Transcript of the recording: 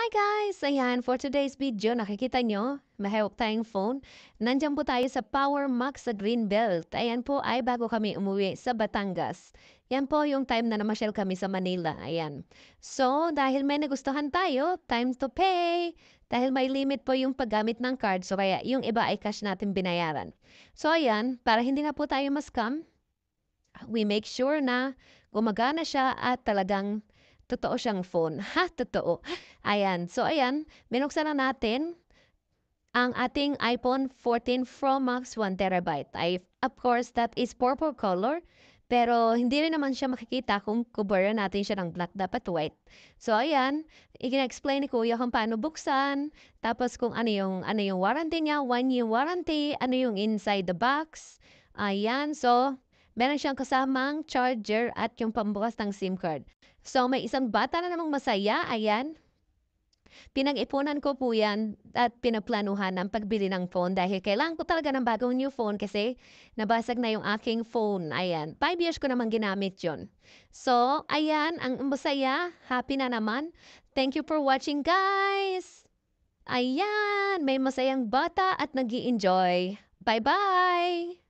Hi guys! Ayan, for today's video, nakikita nyo, mahawak tayong phone. Nandiyan po tayo sa Power Max sa Greenbelt. Ayan po ay bago kami umuwi sa Batangas. Yan po yung time na namasyal kami sa Manila. Ayan. So, dahil may nagustuhan tayo, time to pay. Dahil may limit po yung paggamit ng card, so kaya yung iba ay cash natin binayaran. So, ayan, para hindi na po tayo ma-scam, we make sure na gumagana siya at talagang totoo siyang phone. Ha, totoo. Ayan. So, ayan. Binuksan na natin ang ating iPhone 14 Pro Max 1 terabyte. Of course, that is purple color. Pero hindi rin naman siya makikita kung kubaran natin siya ng black, dapat white. So, ayan. I-explain ni Kuya kung paano buksan. Tapos kung ano yung warranty niya, 1 year warranty, ano yung inside the box. Ayan. So, meron siyang kasamang charger at yung pambukas ng SIM card. So, may isang bata na namang masaya. Ayan. Pinag-ipunan ko po yan at pinaplanuhan ng pagbili ng phone dahil kailangan ko talaga ng bagong new phone kasi nabasag na yung aking phone. Ayan, 5 years ko naman ginamit yon. So, ayan, ang masaya, happy na naman. Thank you for watching, guys! Ayan, may masayang bata at nag enjoy. Bye-bye!